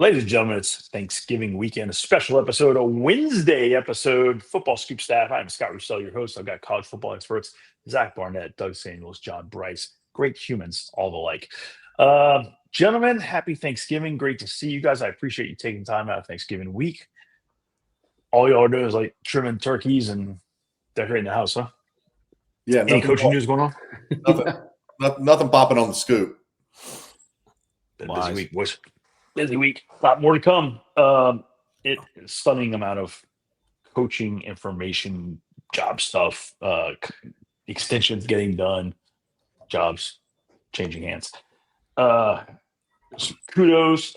Ladies and gentlemen, it's Thanksgiving weekend, a special episode, a Wednesday episode. Football Scoop Staff. I'm Scott Russell, your host. I've got college football experts Zach Barnett, Doug Samuels, John Bryce. Great humans, all the like. Gentlemen, happy Thanksgiving. Great to see you guys. I appreciate you taking time out of Thanksgiving week. All y'all are doing is like trimming turkeys and decorating the house, huh? Yeah, Any coaching news going on? Nothing popping on the scoop. Been a busy week, boys. Busy week. A lot more to come. Stunning amount of coaching information, job stuff, extensions getting done, jobs changing hands. Kudos,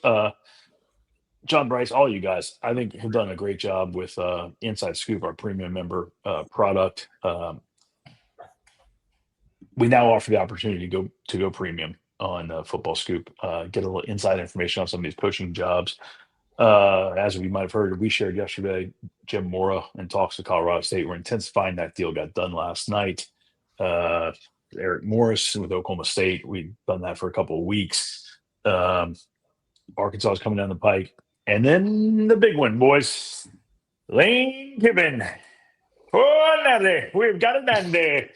John Bryce, all you guys. I think have done a great job with Inside Scoop, our premium member product. We now offer the opportunity to go premium on Football Scoop, get a little inside information on some of these coaching jobs. As we might have heard, we shared yesterday, Jim Mora in talks with Colorado State. We're intensifying that deal. Got done last night. Eric Morris with Oklahoma State. We've done that for a couple of weeks. Arkansas is coming down the pike. And then the big one, boys. Lane Kiffin. Oh, we've got it down there.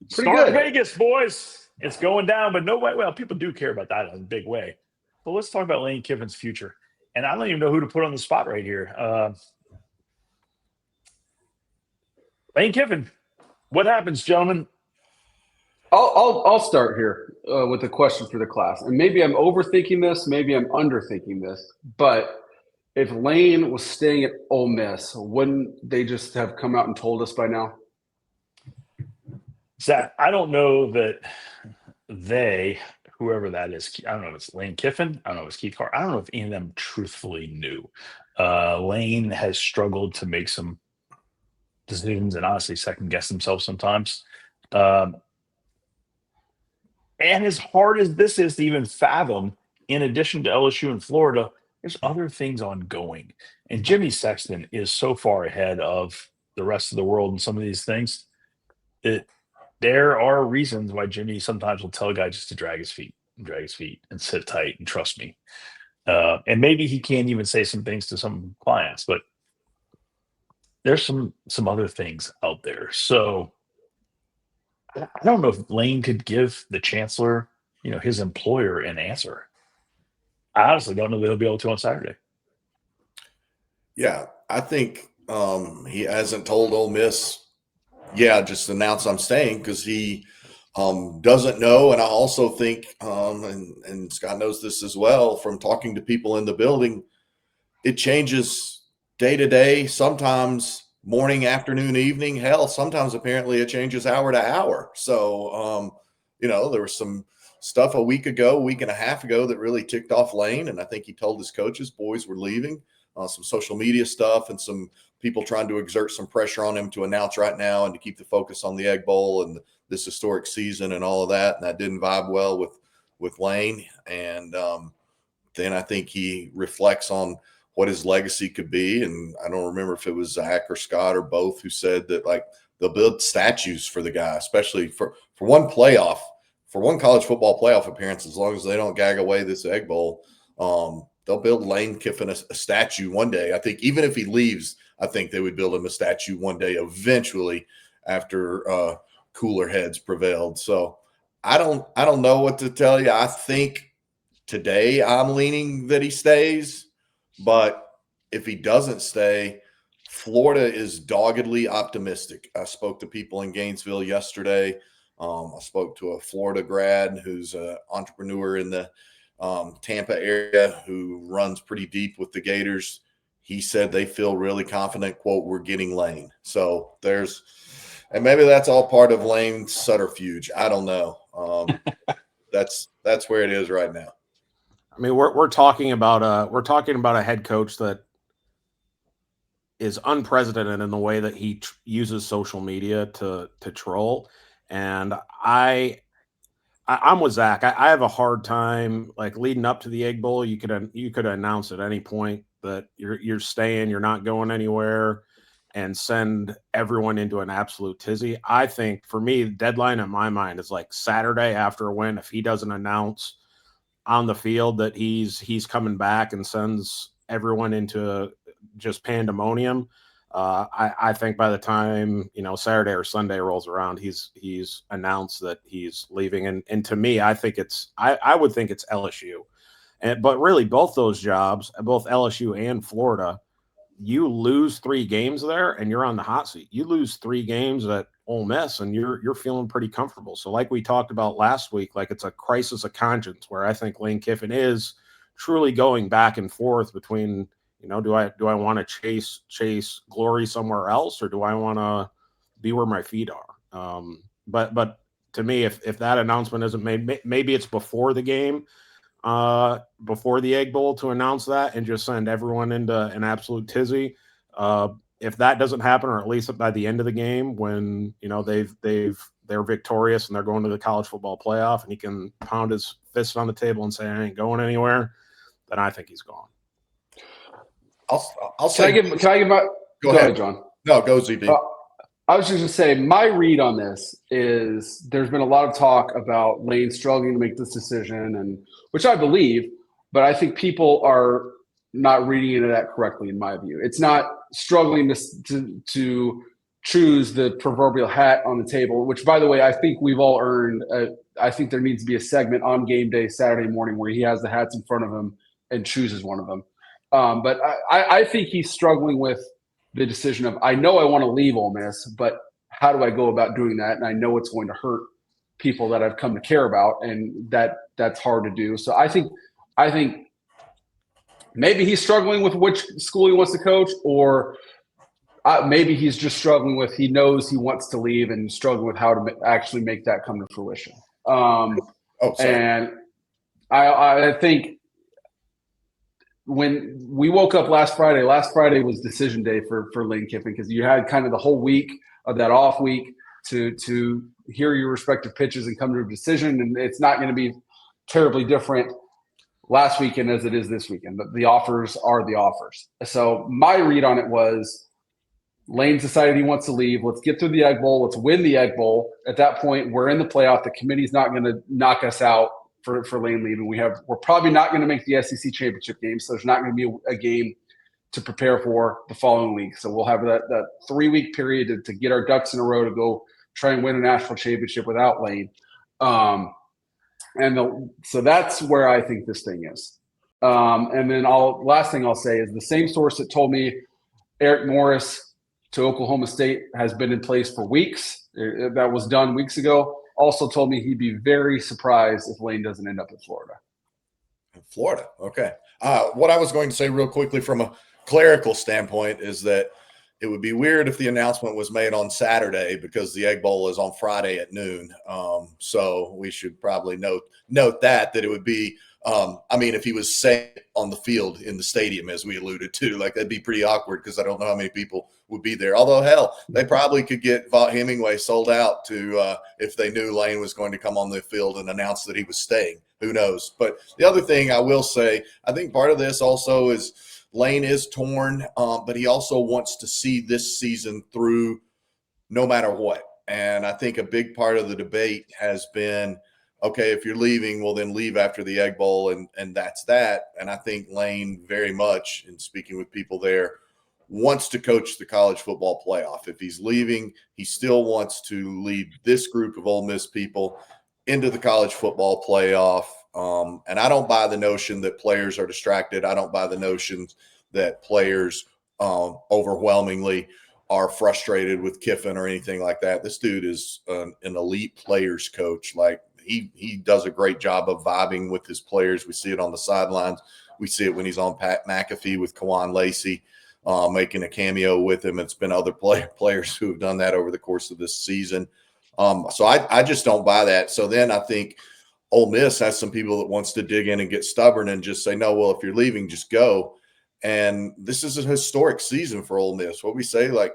Start Vegas, boys. It's going down, but no way. Well, people do care about that in a big way. But let's talk about Lane Kiffin's future. And I don't even know who to put on the spot right here. Lane Kiffin, what happens, gentlemen? I'll start here with a question for the class. And maybe I'm overthinking this, maybe I'm underthinking this. But if Lane was staying at Ole Miss, wouldn't they just have come out and told us by now? Zach, I don't know that whoever that is, I don't know if it's Lane Kiffin, I don't know if it's Keith Carr, I don't know if any of them truthfully knew. Lane has struggled to make some decisions and honestly second guess himself sometimes. And as hard as this is to even fathom, in addition to LSU and Florida, there's other things ongoing. And Jimmy Sexton is so far ahead of the rest of the world in some of these things that there are reasons why Jimmy sometimes will tell a guy just to drag his feet and sit tight and trust me. And maybe he can't even say some things to some clients, but there's some other things out there. So I don't know if Lane could give the chancellor, his employer, an answer. I honestly don't know that he'll be able to on Saturday. Yeah, I think he hasn't told Ole Miss, just announce I'm staying, because he doesn't know. And I also think, and Scott knows this as well from talking to people in the building, it changes day to day, sometimes morning, afternoon, evening. Hell, sometimes apparently it changes hour to hour. So, there was some stuff a week and a half ago that really ticked off Lane. And I think he told his coaches boys were leaving. Some social media stuff and some people trying to exert some pressure on him to announce right now and to keep the focus on the Egg Bowl and this historic season and all of that. And that didn't vibe well with Lane. And then I think he reflects on what his legacy could be. And I don't remember if it was Zach or Scott or both who said that, like, they'll build statues for the guy, especially for one college football playoff appearance, as long as they don't gag away this Egg Bowl. They'll build Lane Kiffin a statue one day. I think even if he leaves, I think they would build him a statue one day eventually after cooler heads prevailed. So I don't know what to tell you. I think today I'm leaning that he stays, but if he doesn't stay, Florida is doggedly optimistic. I spoke to people in Gainesville yesterday. I spoke to a Florida grad who's an entrepreneur in the Tampa area who runs pretty deep with the Gators. He said they feel really confident, quote, we're getting Lane. So and maybe that's all part of Lane's subterfuge. I don't know. That's where it is right now. I mean, we're talking about a head coach that is unprecedented in the way that he uses social media to troll. And I'm with Zach. I have a hard time, like, leading up to the Egg Bowl. You could announce at any point that you're staying, you're not going anywhere, and send everyone into an absolute tizzy. I think for me, the deadline in my mind is like Saturday after a win. If he doesn't announce on the field that he's coming back and sends everyone into just pandemonium, I think by the time, Saturday or Sunday rolls around, he's announced that he's leaving. And to me, I would think it's LSU. But really both those jobs, both LSU and Florida, you lose 3 games there and you're on the hot seat. You lose 3 games at Ole Miss and you're feeling pretty comfortable. So like we talked about last week, like it's a crisis of conscience where I think Lane Kiffin is truly going back and forth between, do I want to chase glory somewhere else, or do I want to be where my feet are? But to me, if that announcement isn't made, maybe it's before the game, before the Egg Bowl, to announce that and just send everyone into an absolute tizzy. If that doesn't happen, or at least by the end of the game, when they're victorious and they're going to the college football playoff, and he can pound his fist on the table and say, I ain't going anywhere, then I think he's gone. I'll say. Can I give my? Go ahead, John. No, go ZB. I was just going to say, my read on this is there's been a lot of talk about Lane struggling to make this decision, and which I believe, but I think people are not reading into that correctly, in my view. It's not struggling to choose the proverbial hat on the table, which, by the way, I think we've all earned. I think there needs to be a segment on game day Saturday morning where he has the hats in front of him and chooses one of them. But I think he's struggling with the decision of, I know I want to leave Ole Miss, but how do I go about doing that? And I know it's going to hurt people that I've come to care about, and that's hard to do. So I think maybe he's struggling with which school he wants to coach, or maybe he's just struggling with, he knows he wants to leave and struggling with how to actually make that come to fruition. And I think when we woke up last Friday was decision day for Lane Kiffin, because you had kind of the whole week of that off week to hear your respective pitches and come to a decision. And it's not going to be terribly different last weekend as it is this weekend. But the offers are the offers. So my read on it was, Lane's decided he wants to leave. Let's get through the Egg Bowl. Let's win the Egg Bowl. At that point, we're in the playoff. The committee's not going to knock us out for Lane leaving. We're probably not going to make the SEC championship game, so there's not going to be a game to prepare for the following week. So we'll have that 3-week period to get our ducks in a row to go try and win a national championship without Lane. So that's where I think this thing is. And then last thing I'll say is the same source that told me Eric Morris to Oklahoma State has been in place for weeks. That was done weeks ago. Also told me he'd be very surprised if Lane doesn't end up in Florida. Florida, okay. What I was going to say real quickly from a clerical standpoint is that it would be weird if the announcement was made on Saturday, because the Egg Bowl is on Friday at noon. So we should probably note that it would be, if he was saying on the field in the stadium, as we alluded to, like, that'd be pretty awkward, because I don't know how many people would be there. Although, hell, they probably could get Vaught Hemingway sold out to if they knew Lane was going to come on the field and announce that he was staying. Who knows? But the other thing I will say, I think part of this also is Lane is torn, but he also wants to see this season through no matter what. And I think a big part of the debate has been, okay, if you're leaving, well, then leave after the Egg Bowl, and that's that. And I think Lane very much, in speaking with people there, wants to coach the college football playoff. If he's leaving, he still wants to lead this group of Ole Miss people into the college football playoff. And I don't buy the notion that players are distracted. I don't buy the notion that players overwhelmingly are frustrated with Kiffin or anything like that. This dude is an elite players coach. Like, he does a great job of vibing with his players. We see it on the sidelines. We see it when he's on Pat McAfee with Kawan Lacey, making a cameo with him. It's been other players who have done that over the course of this season. So I just don't buy that. So then I think Ole Miss has some people that wants to dig in and get stubborn and just say, no, well, if you're leaving, just go. And this is a historic season for Ole Miss. What we say, like,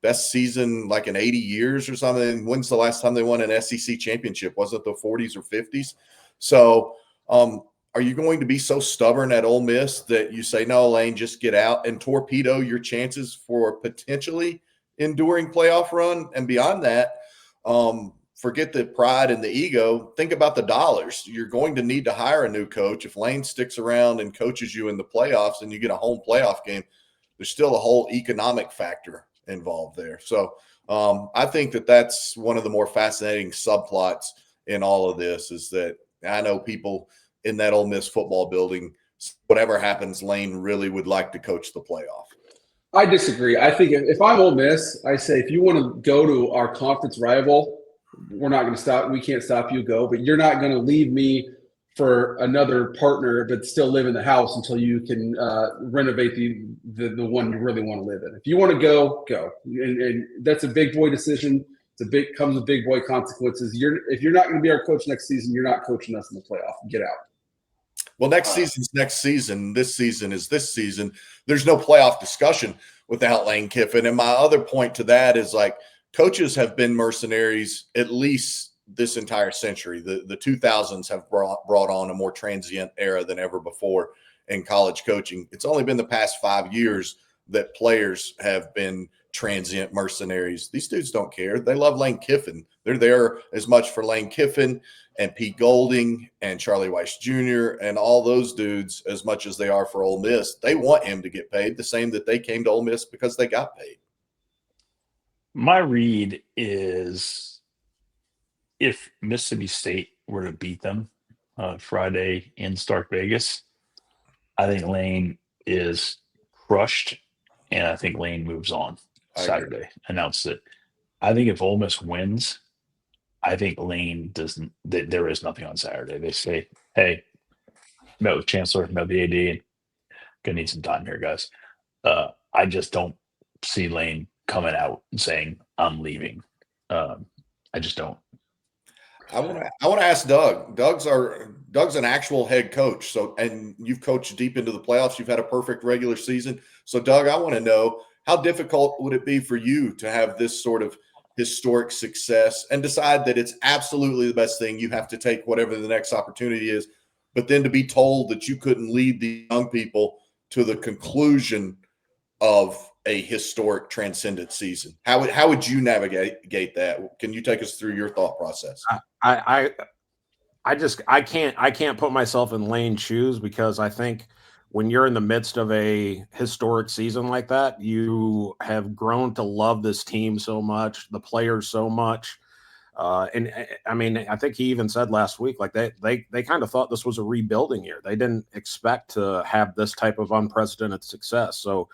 best season like in 80 years or something. When's the last time they won an SEC championship? Was it the 40s or 50s? So are you going to be so stubborn at Ole Miss that you say, no, Lane, just get out and torpedo your chances for potentially enduring playoff run? And beyond that, forget the pride and the ego. Think about the dollars. You're going to need to hire a new coach. If Lane sticks around and coaches you in the playoffs and you get a home playoff game, there's still a whole economic factor involved there. So I think that that's one of the more fascinating subplots in all of this, is that I know people in that Ole Miss football building, whatever happens, Lane really would like to coach the playoff. I disagree. I think if I'm Ole Miss, I say if you want to go to our conference rival, we're not going to stop. We can't stop you. Go, but you're not going to leave me for another partner, but still live in the house until you can renovate the one you really want to live in. If you want to go, go. And that's a big boy decision. Comes with big boy consequences. If you're not going to be our coach next season, you're not coaching us in the playoff. Get out. Well, next season's next season. This season is this season. There's no playoff discussion without Lane Kiffin. And my other point to that is, like, coaches have been mercenaries at least this entire century. The 2000s have brought on a more transient era than ever before in college coaching. It's only been the past 5 years that players have been transient mercenaries. These dudes don't care. They love Lane Kiffin. They're there as much for Lane Kiffin and Pete Golding and Charlie Weiss Jr. and all those dudes as much as they are for Ole Miss. They want him to get paid the same that they came to Ole Miss because they got paid. My read is, if Mississippi State were to beat them Friday in Stark Vegas, I think Lane is crushed, and I think Lane moves on Saturday. Announced it. I think if Ole Miss wins, I think Lane doesn't. There is nothing on Saturday. They say, "Hey, met with Chancellor, met with the AD. Gonna need some time here, guys." I just don't see Lane coming out and saying, "I'm leaving." I just don't. I want to ask Doug. Doug's an actual head coach. So, and you've coached deep into the playoffs. You've had a perfect regular season. So, Doug, I want to know, how difficult would it be for you to have this sort of historic success and decide that it's absolutely the best thing? You have to take whatever the next opportunity is, but then to be told that you couldn't lead the young people to the conclusion of a historic transcendent season. How would you navigate that? Can you take us through your thought process? I can't put myself in Lane's shoes, because I think when you're in the midst of a historic season like that, you have grown to love this team so much, the players so much. And I mean, I think he even said last week, like they kind of thought this was a rebuilding year. They didn't expect to have this type of unprecedented success. So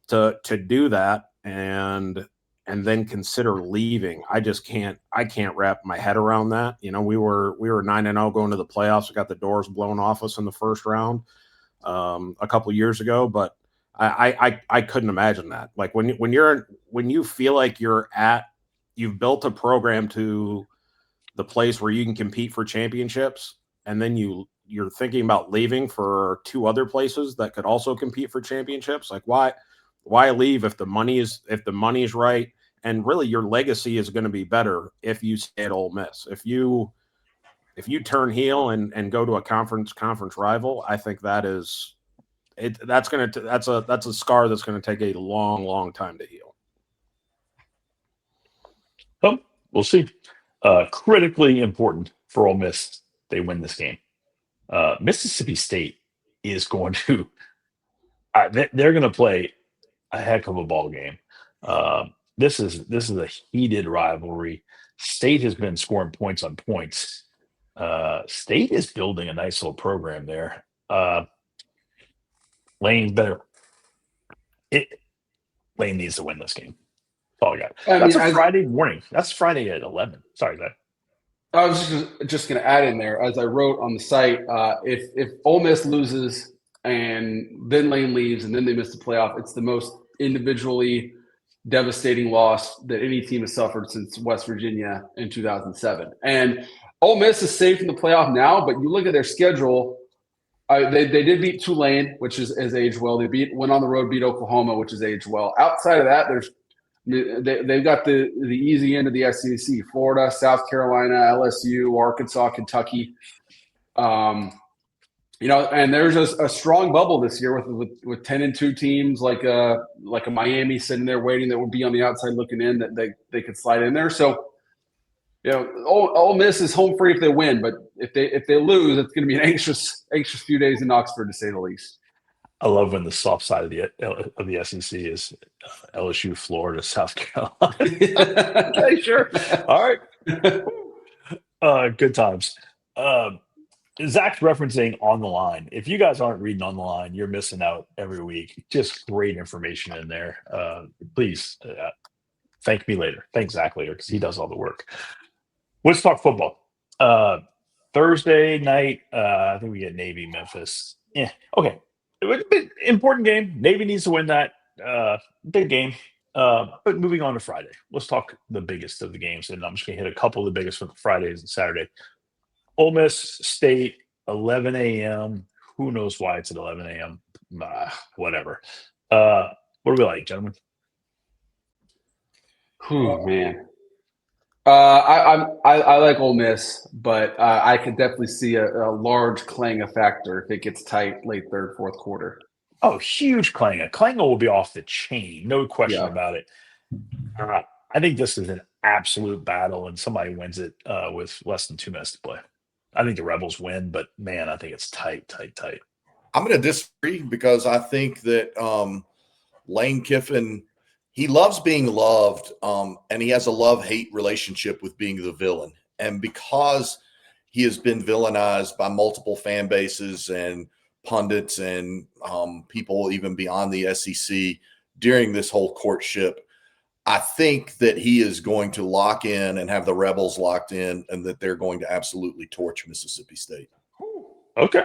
to do that and then consider leaving, I can't wrap my head around that. You know, we were 9-0 going to the playoffs. We got the doors blown off us in the first round a couple of years ago, but I couldn't imagine that. Like when you feel like you've built a program to the place where you can compete for championships, and then you're thinking about leaving for two other places that could also compete for championships. Like why leave if the money is right, and really your legacy is going to be better if you stay at Ole Miss. If you turn heel and go to a conference rival, I think that's a scar that's going to take a long time to heal. Oh, we'll see. Critically important for Ole Miss, they win this game. Mississippi State is going to they're going to play a heck of a ball game. This is a heated rivalry. State has been scoring points on points. State is building a nice little program there. Lane needs to win this game. That's all I got. That's a Friday morning. That's Friday at 11. Sorry, Zach. I was just going to add in there, as I wrote on the site, if Ole Miss loses and then Lane leaves and then they miss the playoff, it's the most individually devastating loss that any team has suffered since West Virginia in 2007. And Ole Miss is safe in the playoff now, but you look at their schedule. They did beat Tulane, which has aged well. They went on the road, beat Oklahoma, which has aged well. Outside of that, they've got the easy end of the SEC: Florida, South Carolina, LSU, Arkansas, Kentucky. And there's a strong bubble this year with 10-2 teams like a Miami sitting there waiting that would be on the outside looking in, that they could slide in there. So Ole Miss is home free if they win, but if they lose, it's going to be an anxious few days in Oxford, to say the least. I love when the soft side of the SEC is LSU, Florida, South Carolina. Okay, sure. All right. Good times. Zach's referencing On the Line. If you guys aren't reading On the Line, you're missing out every week. Just great information in there. Please thank me later. Thank Zach later because he does all the work. Let's talk football. Thursday night, I think we get Navy, Memphis. Yeah, okay. Important game. Navy needs to win that. Big game. But moving on to Friday, let's talk the biggest of the games. And I'm just going to hit a couple of the biggest for Fridays and Saturday. Ole Miss State, 11 a.m. Who knows why it's at 11 a.m.? Whatever. What do we like, gentlemen? Man. I like Ole Miss, but I could definitely see a large Klanga factor if it gets tight late third, fourth quarter. Oh, huge Klanga. Klanga will be off the chain. No question Yeah. about it. I think this is an absolute battle, and somebody wins it with less than 2 minutes to play. I think the Rebels win, but, man, I think it's tight. I'm going to disagree because I think that Lane Kiffin, he loves being loved, and he has a love-hate relationship with being the villain. And because he has been villainized by multiple fan bases and pundits and people even beyond the SEC during this whole courtship, I think that he is going to lock in and have the Rebels locked in, and that they're going to absolutely torch Mississippi State. Okay.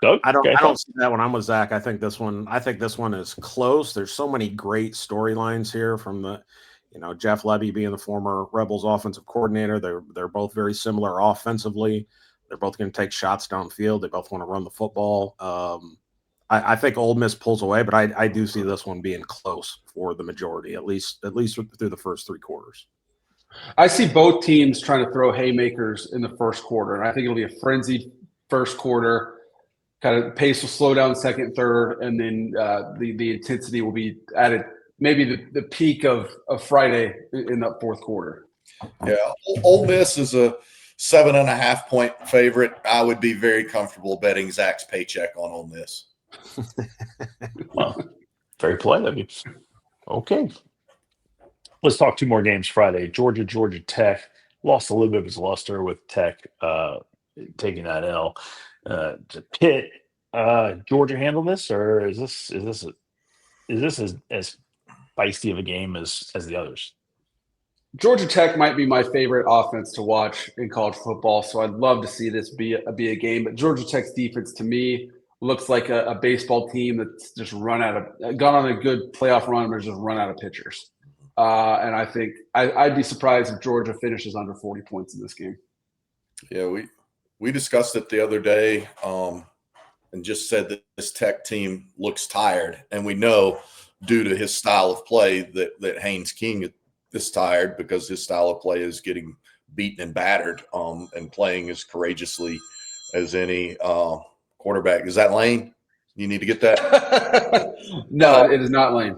Doug? I don't see that when I'm with Zach. I think this one is close. There's so many great storylines here from the, Jeff Lebby being the former Rebels offensive coordinator. They're both very similar offensively. They're both going to take shots downfield. They both want to run the football. I think Ole Miss pulls away, but I do see this one being close for the majority, at least through the first three quarters. I see both teams trying to throw haymakers in the first quarter, and I think it'll be a frenzied first quarter. Kind of pace will slow down second, third, and then the intensity will be at maybe the peak of Friday in that fourth quarter. Yeah, Ole Miss is a 7.5 point favorite. I would be very comfortable betting Zach's paycheck on Ole Miss. Well, very polite of you. Okay. Let's talk 2 more games Friday. Georgia Tech lost a little bit of its luster with Tech taking that L. To Pitt, Georgia handle this, or is this as feisty of a game as the others? Georgia Tech might be my favorite offense to watch in college football, so I'd love to see this be a game. But Georgia Tech's defense, to me, looks like a baseball team that's just gone on a good playoff run, but just run out of pitchers. And I think I'd be surprised if Georgia finishes under 40 points in this game. Yeah, we discussed it the other day and just said that this Tech team looks tired. And we know due to his style of play that Haynes King is tired because his style of play is getting beaten and battered and playing as courageously as any quarterback. Is that Lane? You need to get that? No, it is not Lane.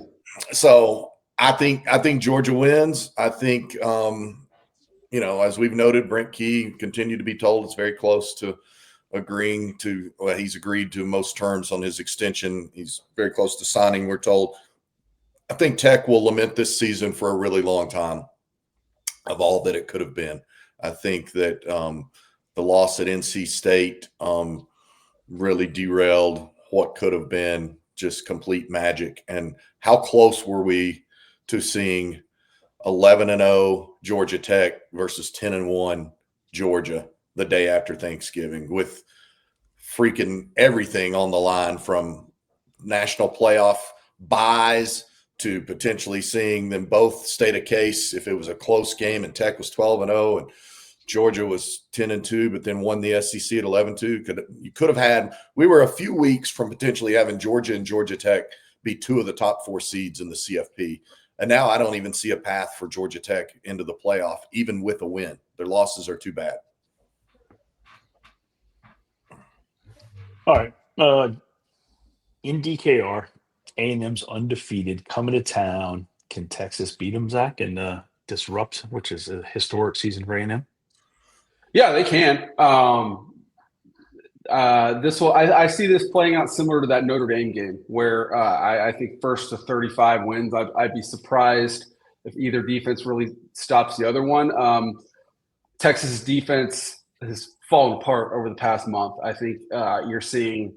So I think Georgia wins. I think as we've noted, Brent Key continued to be told it's very close to agreeing to. Well, he's agreed to most terms on his extension. He's very close to signing, we're told. I think Tech will lament this season for a really long time of all that it could have been. I think that the loss at NC State really derailed what could have been just complete magic. And how close were we to seeing 11-0 Georgia Tech versus 10-1 Georgia the day after Thanksgiving with freaking everything on the line, from national playoff buys to potentially seeing them both state a case if it was a close game and Tech was 12-0 and Georgia was 10-2, but then won the SEC at 11-2. We were a few weeks from potentially having Georgia and Georgia Tech be 2 of the top 4 seeds in the CFP. And now I don't even see a path for Georgia Tech into the playoff, even with a win. Their losses are too bad. All right. In DKR, A&M's undefeated, coming to town. Can Texas beat them, Zach, and disrupt, which is a historic season for A&M? Yeah, they can. I see this playing out similar to that Notre Dame game, where I think first to 35 wins. I'd be surprised if either defense really stops the other one. Texas defense has fallen apart over the past month. I think you're seeing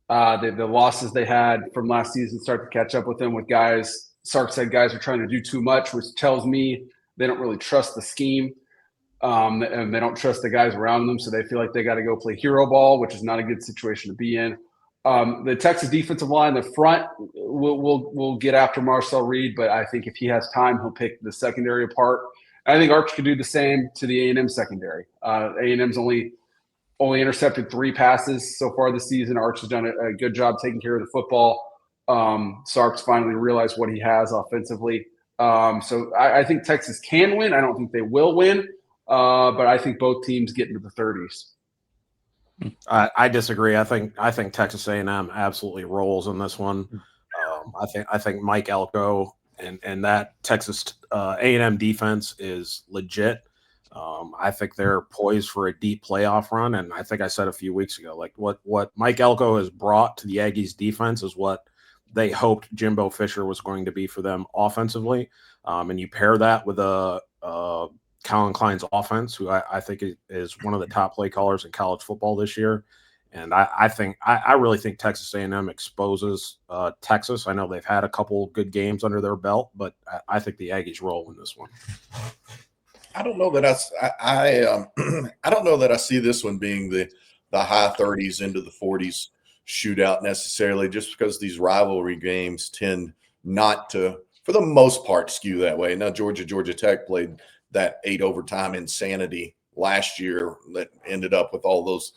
the losses they had from last season start to catch up with them. With guys, Sark said guys are trying to do too much, which tells me they don't really trust the scheme. And they don't trust the guys around them, so they feel like they got to go play hero ball, which is not a good situation to be in. The Texas defensive line, the front, will get after Marcel Reed, but I think if he has time, he'll pick the secondary apart. I think Arch could do the same to the A&M secondary. A&M's only intercepted 3 passes so far this season. Arch has done a good job taking care of the football. Sark's finally realized what he has offensively. So I think Texas can win. I don't think they will win. But I think both teams get into the 30s. I disagree. I think Texas A&M absolutely rolls in this one. I think Mike Elko and that Texas A&M defense is legit. I think they're poised for a deep playoff run, and I think I said a few weeks ago, like what Mike Elko has brought to the Aggies defense is what they hoped Jimbo Fisher was going to be for them offensively. And you pair that with Colin Klein's offense, who I think is one of the top play callers in college football this year. And I really think Texas A&M exposes Texas. I know they've had a couple good games under their belt, but I think the Aggies roll in this one. I don't know that I don't know that I see this one being the high 30s into the 40s shootout necessarily, just because these rivalry games tend not to, for the most part, skew that way. Now, Georgia Tech played that 8 overtime insanity last year that ended up with all those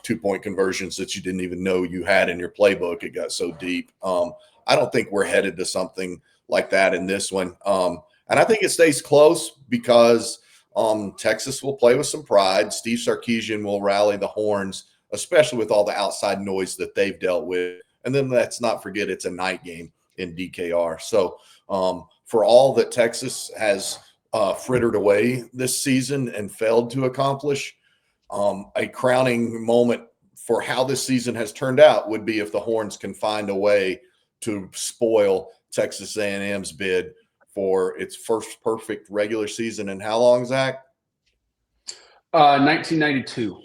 2-point conversions that you didn't even know you had in your playbook. It got so deep. I don't think we're headed to something like that in this one. And I think it stays close because Texas will play with some pride. Steve Sarkisian will rally the horns, especially with all the outside noise that they've dealt with. And then let's not forget it's a night game in DKR. So for all that Texas has frittered away this season and failed to accomplish, a crowning moment for how this season has turned out would be if the Horns can find a way to spoil Texas A&M's bid for its first perfect regular season in how long, Zach? 1992.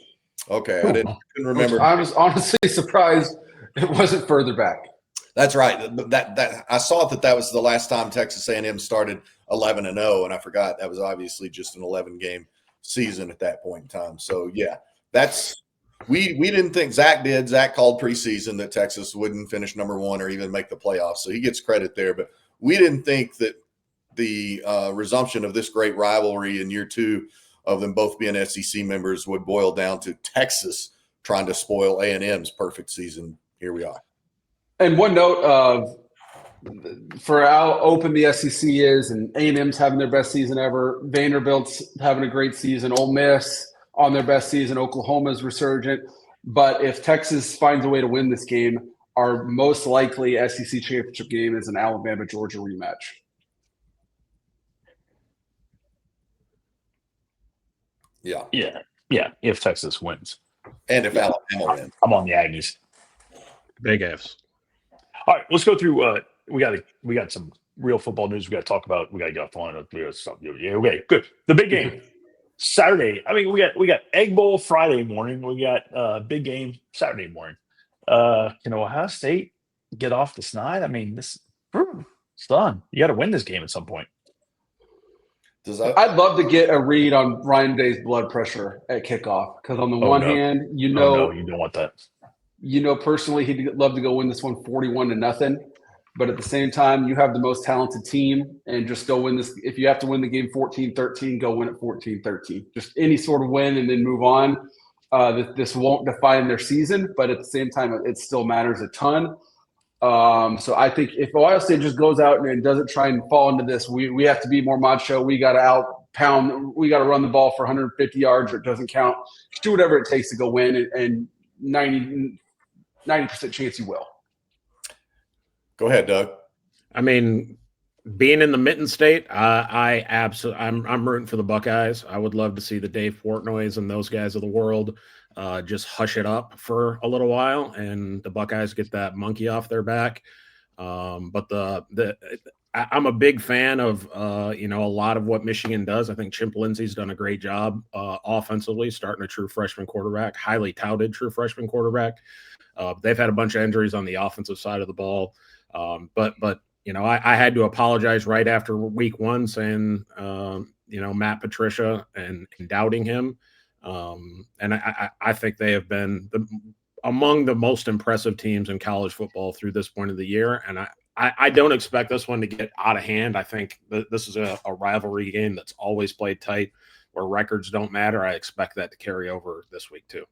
Okay, I couldn't remember. I was honestly surprised it wasn't further back. That's right. That I saw that was the last time Texas A&M started 11-0, and I forgot that was obviously just an 11-game season at that point in time. So yeah, we didn't think Zach did. Zach called preseason that Texas wouldn't finish number 1 or even make the playoffs, so he gets credit there. But we didn't think that the resumption of this great rivalry in year 2 of them both being SEC members would boil down to Texas trying to spoil A&M's perfect season. Here we are. And one note of for how open the SEC is, and A&M's having their best season ever, Vanderbilt's having a great season, Ole Miss on their best season, Oklahoma's resurgent. But if Texas finds a way to win this game, our most likely SEC championship game is an Alabama-Georgia rematch. Yeah. If Texas wins, and if Alabama wins, I'm on the Aggies. Big F's. All right, let's go through. We got some real football news we got to talk about. We got to get off the line. Yeah, okay, good. The big game Saturday. I mean, we got Egg Bowl Friday morning. We got big game Saturday morning. Can Ohio State get off the snide? I mean, it's done. You got to win this game at some point. I'd love to get a read on Ryan Day's blood pressure at kickoff, because on the one hand, you don't want that. Personally, he'd love to go win this one 41-0. But at the same time, you have the most talented team, and just go win this. If you have to win the game 14-13, go win it 14-13. Just any sort of win and then move on. This won't define their season, but at the same time, it still matters a ton. So I think if Ohio State just goes out and doesn't try and fall into this, we have to be more macho. We got to out-pound. We got to run the ball for 150 yards, or it doesn't count. Just do whatever it takes to go win, and 90% chance you will. Go ahead, Doug. I mean, being in the Mitten State, I'm rooting for the Buckeyes. I would love to see the Dave Portnoys and those guys of the world just hush it up for a little while, and the Buckeyes get that monkey off their back. But I'm a big fan of a lot of what Michigan does. I think Chimp Lindsey's done a great job offensively, starting a true freshman quarterback, highly touted true freshman quarterback. They've had a bunch of injuries on the offensive side of the ball, but I had to apologize right after week one, saying Matt Patricia and doubting him, and I think they have been among the most impressive teams in college football through this point of the year, and I don't expect this one to get out of hand. I think this is a rivalry game that's always played tight, where records don't matter. I expect that to carry over this week too.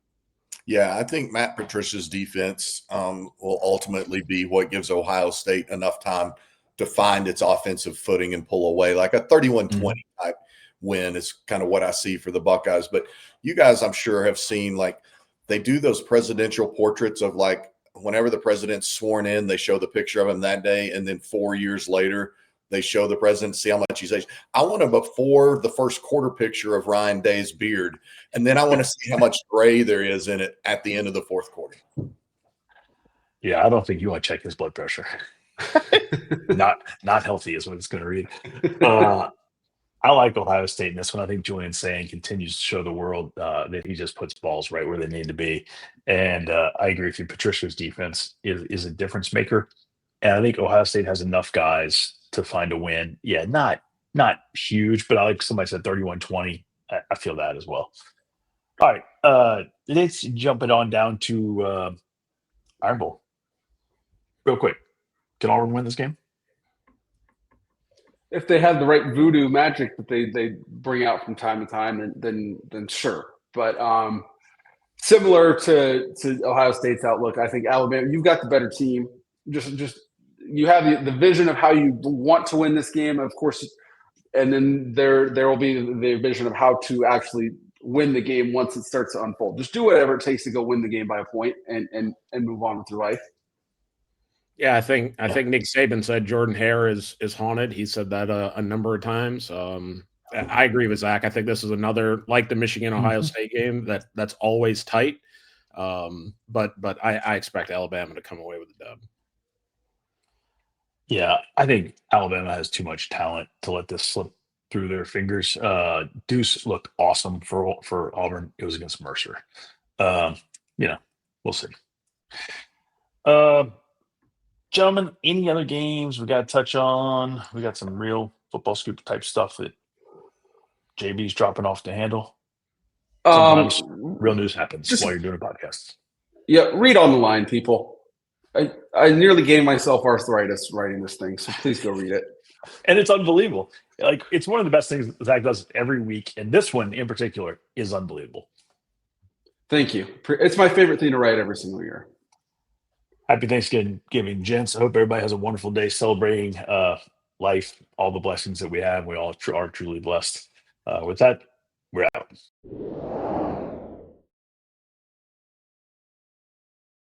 Yeah, I think Matt Patricia's defense will ultimately be what gives Ohio State enough time to find its offensive footing and pull away. Like a 31-20 type win is kind of what I see for the Buckeyes. But you guys, I'm sure, have seen, like, they do those presidential portraits of, like, whenever the president's sworn in, they show the picture of him that day, and then 4 years later, they show the president, see how much he's aged. I want a before the first quarter picture of Ryan Day's beard, and then I want to see how much gray there is in it at the end of the fourth quarter. Yeah, I don't think you want to check his blood pressure. Not healthy is what it's going to read. I like Ohio State in this one. I think Julian Sayin continues to show the world that he just puts balls right where they need to be. And I agree with you. Patricia's defense is a difference maker. And I think Ohio State has enough guys to find a win. Yeah, not huge, but I like somebody said 31-20. I feel that as well. All right. Let's jump it on down to Iron Bowl. Real quick. Can Auburn win this game? If they have the right voodoo magic that they bring out from time to time, then sure. But similar to Ohio State's outlook, I think Alabama, you've got the better team. Just you have the vision of how you want to win this game, of course, and then there will be the vision of how to actually win the game once it starts to unfold. Just do whatever it takes to go win the game by a point and move on with your life. Yeah, I think Nick Saban said Jordan Hare is haunted. He said that a number of times. I agree with Zach. I think this is another, like the Michigan-Ohio State game, that's always tight. But I expect Alabama to come away with the dub. Yeah, I think Alabama has too much talent to let this slip through their fingers. Deuce looked awesome for Auburn. It was against Mercer. We'll see. Gentlemen, any other games we got to touch on? We got some real football scoop type stuff that JB's dropping off to handle. Sometimes real news happens while you're doing a podcast. Yeah, read on the line, people. I nearly gave myself arthritis writing this thing, so please go read it. And it's unbelievable. Like, it's one of the best things Zach does every week, and this one in particular is unbelievable. Thank you. It's my favorite thing to write every single year. Happy Thanksgiving, gents. I hope everybody has a wonderful day celebrating life, all the blessings that we have. We all are truly blessed. With that, we're out.